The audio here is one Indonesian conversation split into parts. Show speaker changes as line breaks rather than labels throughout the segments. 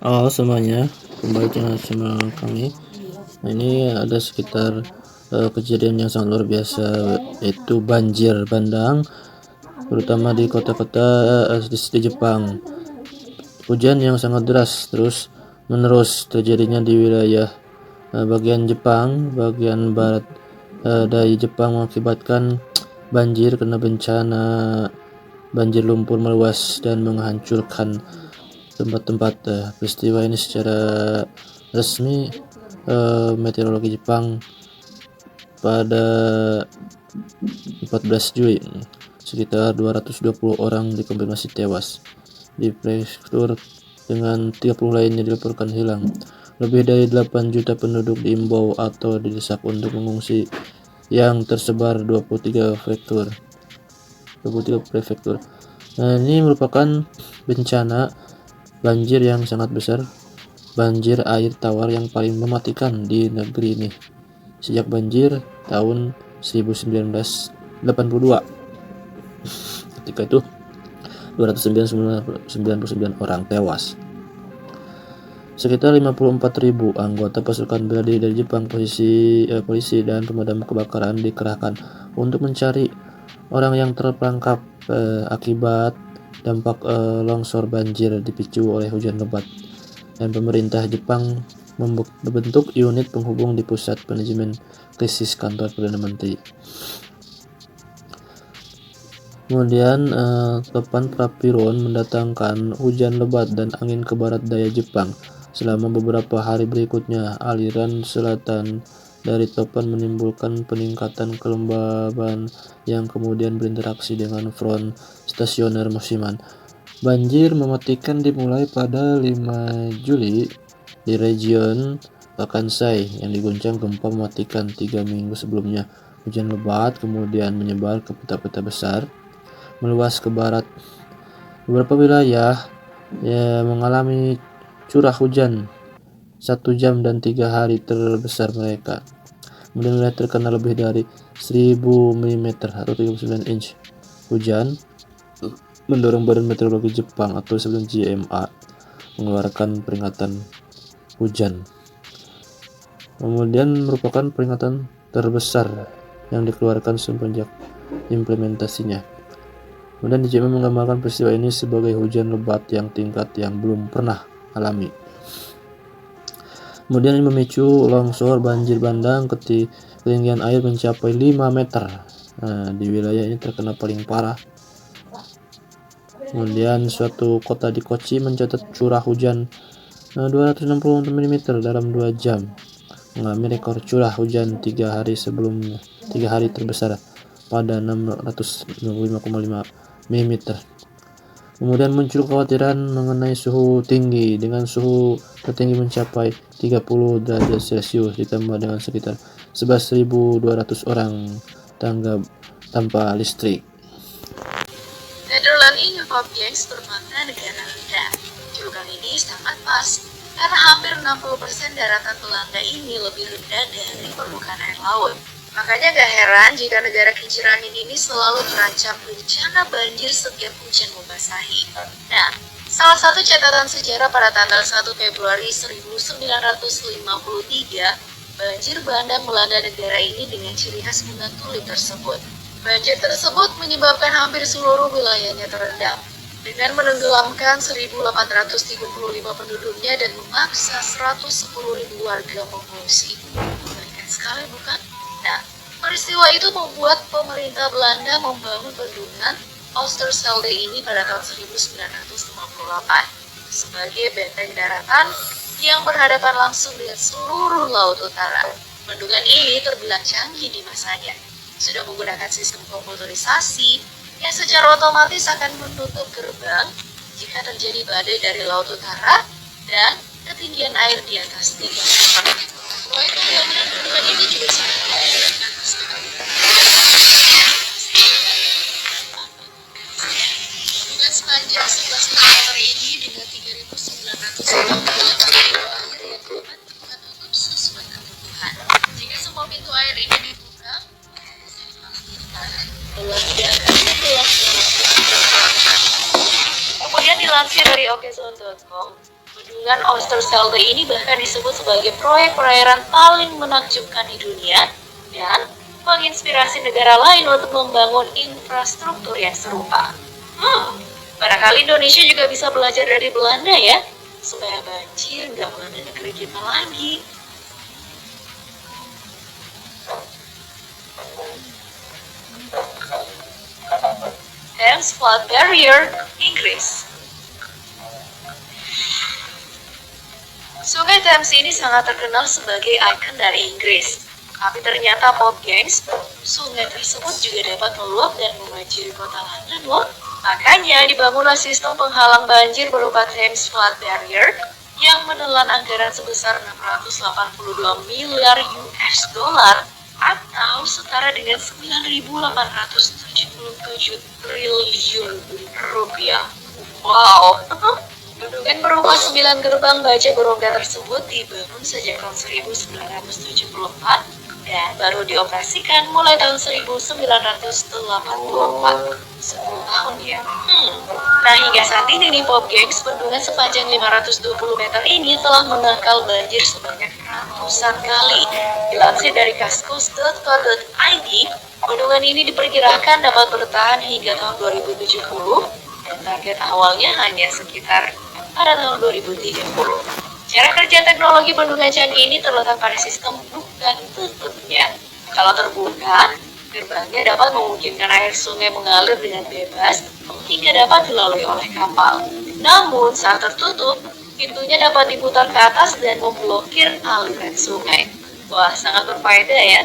Halo semuanya, kembali channel kami. Nah, ini ada sekitar kejadian yang sangat luar biasa, yaitu banjir bandang, terutama di kota-kota di Jepang. Hujan yang sangat deras terus menerus terjadinya di wilayah bagian Jepang, bagian barat dari Jepang, mengakibatkan banjir karena bencana banjir lumpur meluas dan menghancurkan tempat-tempat. Peristiwa ini secara resmi meteorologi Jepang pada 14 Juli sekitar 220 orang dikonfirmasi tewas di prefektur dengan 30 lainnya dilaporkan hilang. Lebih dari 8 juta penduduk diimbau atau didesak untuk mengungsi yang tersebar 23 prefektur. Nah, ini merupakan bencana banjir yang sangat besar, banjir air tawar yang paling mematikan di negeri ini sejak banjir tahun 1982. Ketika itu 299 orang tewas. Sekitar 54.000 anggota pasukan bela diri dari Jepang, polisi dan pemadam kebakaran dikerahkan untuk mencari orang yang terperangkap akibat dampak longsor banjir dipicu oleh hujan lebat. Dan pemerintah Jepang membentuk unit penghubung di pusat manajemen krisis kantor Perdana Menteri. Kemudian topan Prapiron mendatangkan hujan lebat dan angin ke barat daya Jepang. Selama beberapa hari berikutnya, aliran selatan dari topan menimbulkan peningkatan kelembaban yang kemudian berinteraksi dengan front stasioner musiman. Banjir mematikan dimulai pada 5 Juli di region Kansai yang diguncang gempa mematikan 3 minggu sebelumnya. Hujan lebat kemudian menyebar ke kota-kota besar, meluas ke barat. Beberapa wilayah mengalami curah hujan 1 jam dan 3 hari terbesar mereka. Kemudian wilayah terkena lebih dari 1000 mm atau 39 inch hujan, mendorong Badan Meteorologi Jepang atau sebelum JMA mengeluarkan peringatan hujan. Kemudian merupakan peringatan terbesar yang dikeluarkan semenjak implementasinya. Kemudian JMA menggambarkan peristiwa ini sebagai hujan lebat yang tingkat yang belum pernah alami. Kemudian ini memicu longsor banjir bandang, ketinggian air mencapai 5 meter. Nah, di wilayah ini terkena paling parah. Kemudian suatu kota di Kochi mencatat curah hujan 260 mm dalam 2 jam, mengalami rekor curah hujan 3 hari terbesar pada 655,5 mm. Kemudian muncul kekhawatiran mengenai suhu tinggi dengan suhu tertinggi mencapai 30 derajat Celcius ditambah dengan sekitar 11.200 orang tanpa listrik.
Nederland ini objeks bermakna negara rendah. Julukan ini sangat pas karena hampir 60% daratan Belanda ini lebih rendah dari permukaan air laut. Makanya gak heran jika negara kincir angin ini selalu terancam bencana banjir setiap hujan membasahi. Nah, salah satu catatan sejarah pada tanggal 1 Februari 1953, banjir bandang melanda negara ini dengan ciri khas bunga tulip tersebut. Banjir tersebut menyebabkan hampir seluruh wilayahnya terendam, dengan menenggelamkan 1.835 penduduknya dan memaksa 110.000 warga mengungsi. Mengerikan sekali, bukan? Nah, peristiwa itu membuat pemerintah Belanda membangun bendungan Oosterschelde ini pada tahun 1958 sebagai benteng daratan yang berhadapan langsung dengan seluruh laut utara. Bendungan ini terbilang canggih di masanya. Sudah menggunakan sistem komputerisasi yang secara otomatis akan menutup gerbang jika terjadi badai dari laut utara dan ketinggian air di atas 3 meter. Proyek pembangunan bendungan ini juga sangat menggunakan bendungan sepanjang 11 km ini dengan 3.900 meter air yang dapat ditutup sesuai kebutuhan. Jika semua pintu air ini dibuka, kemudian dilansir dari Oke Sound detik.com, bendungan Oosterschelde ini bahkan disebut sebagai proyek perairan paling menakjubkan di dunia dan menginspirasi negara lain untuk membangun infrastruktur yang serupa. Barangkali Indonesia juga bisa belajar dari Belanda ya, supaya banjir nggak melanda negeri kita lagi. Thames Flood Barrier, Inggris. Sungai Thames ini sangat terkenal sebagai ikon dari Inggris. Tapi ternyata Bob Gaines, sungai tersebut juga dapat meluap dan membanjiri kota London loh. Makanya dibangunlah sistem penghalang banjir berupa Thames Flood Barrier yang menelan anggaran sebesar 682 miliar US dollar atau setara dengan 9.877 triliun rupiah. Wow. Bendungan berupa 9 gerbang baja berongga tersebut dibangun sejak tahun 1974 dan baru dioperasikan mulai tahun 1984. 10 tahun ya. Nah, hingga saat ini nih Bob Gaines, bendungan sepanjang 520 meter ini telah menangkal banjir sebanyak ratusan kali. Dilansir dari kaskus.co.id, bendungan ini diperkirakan dapat bertahan hingga tahun 2070 dan target awalnya hanya sekitar pada tahun 2030. Cara kerja teknologi bendungan canggih ini terletak pada sistem buka tutupnya. Kalau terbuka, gerbangnya dapat memungkinkan air sungai mengalir dengan bebas hingga dapat dilalui oleh kapal. Namun saat tertutup, pintunya dapat diputar ke atas dan memblokir aliran sungai. Wah, sangat berfaedah ya.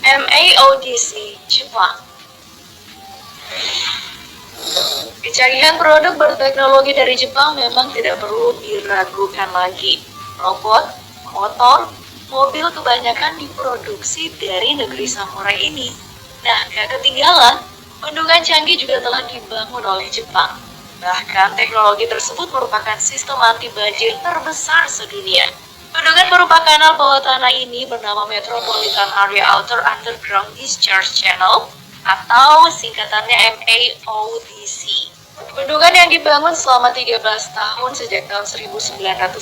MAODC, Jepang. Kecanggihan produk berteknologi dari Jepang memang tidak perlu diragukan lagi. Robot, motor, mobil kebanyakan diproduksi dari negeri samurai ini. Nah, gak ketinggalan, bendungan canggih juga telah dibangun oleh Jepang. Bahkan teknologi tersebut merupakan sistem anti banjir terbesar sedunia. Bendungan berupa kanal bawah tanah ini bernama Metropolitan Area Outer Underground Discharge Channel atau singkatannya MAODC. Bendungan yang dibangun selama 13 tahun sejak tahun 1993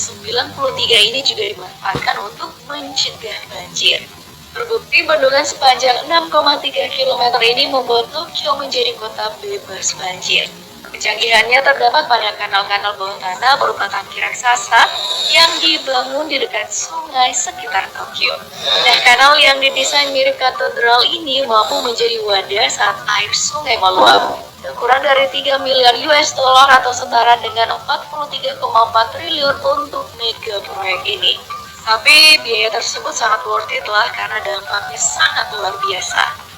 ini juga dimanfaatkan untuk mencegah banjir. Terbukti bendungan sepanjang 6,3 km ini membuat Tokyo menjadi kota bebas banjir. Kecanggihannya terdapat pada kanal-kanal bawah tanah berupa tangki raksasa yang dibangun di dekat sungai sekitar Tokyo. Nah, kanal yang didesain mirip katedral ini mampu menjadi wadah saat air sungai meluap. Kurang dari 3 miliar US dollar atau setara dengan 43,4 triliun untuk mega proyek ini. Tapi biaya tersebut sangat worth it lah karena dampaknya sangat luar biasa.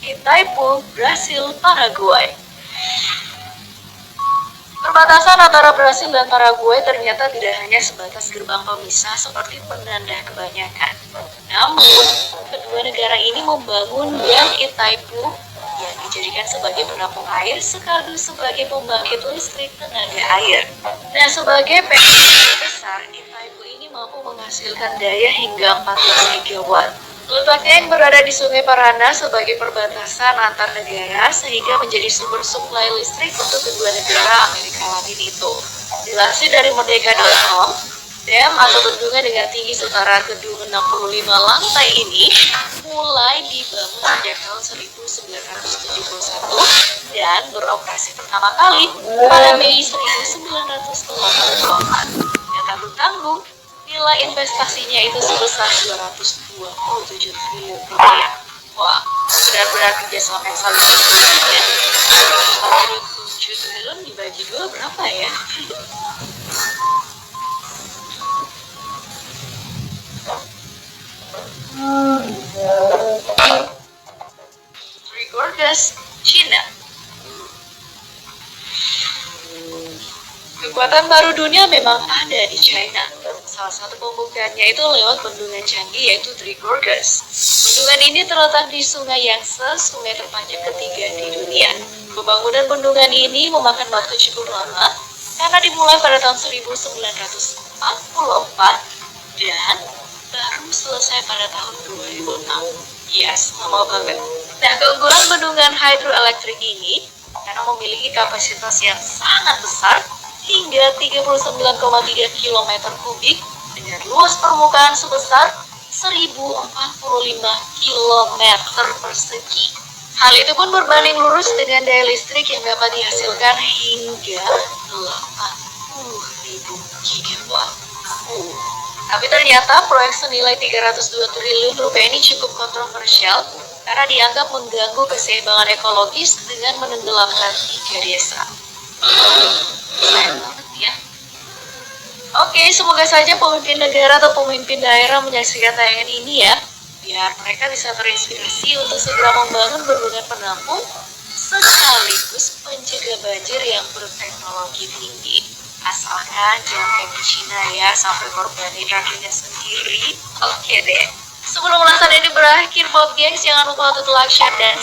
Itaipu, Brasil, Paraguay. Perbatasan antara Brasil dan Paraguay ternyata tidak hanya sebatas gerbang pemisah seperti penanda kebanyakan. Namun, kedua negara ini membangun Dam Itaipu yang dijadikan sebagai penampung air sekaligus sebagai pembangkit listrik tenaga air. Nah, sebagai PLN besar, Itaipu ini mampu menghasilkan daya hingga 14 gigawatt. Letaknya yang berada di Sungai Parana sebagai perbatasan antar negara sehingga menjadi sumber suplai listrik untuk kedua negara Amerika Latin itu. Dilansir dari merdeka.com, dam atau bendungan dengan tinggi setara gedung 65 lantai ini mulai dibangun sejak tahun 1971 dan beroperasi pertama kali pada Mei 1984. Yang tanggung-tanggung, nilai investasinya itu sebesar 227 triliun rupiah. Wah, benar-benar kerjasama yang saling berkelanjutan. 227 triliun dibagi dua berapa ya? Three Gorges, China. Kekuatan baru dunia memang ada di China. Salah satu pembuktiannya itu lewat bendungan canggih yaitu Three Gorges. Bendungan ini terletak di sungai Yangtze, sungai terpanjang ketiga di dunia. Pembangunan bendungan ini memakan waktu cukup lama karena dimulai pada tahun 1944 dan baru selesai pada tahun 2006. Yes, lama banget. Nah, keunggulan bendungan hidroelektrik ini karena memiliki kapasitas yang sangat besar hingga 39,3 km kubik dengan luas permukaan sebesar 1045 km persegi. Hal itu pun berbanding lurus dengan daya listrik yang dapat dihasilkan hingga 80.000 gigawatt. Tapi ternyata proyek senilai 302 triliun rupiah ini cukup kontroversial karena dianggap mengganggu keseimbangan ekologis dengan menenggelamkan 3 desa. Sayang banget ya. Oke, semoga saja pemimpin negara atau pemimpin daerah menyaksikan tayangan ini ya, biar mereka bisa terinspirasi untuk segera membangun bendungan penampung sekaligus pencegah banjir yang berteknologi tinggi. Asalkan jangan kayak di Cina ya, sampai korbanin rakyatnya sendiri. Oke deh. Sebelum ulasan ini berakhir, Bob Gengs, jangan lupa untuk like, share, dan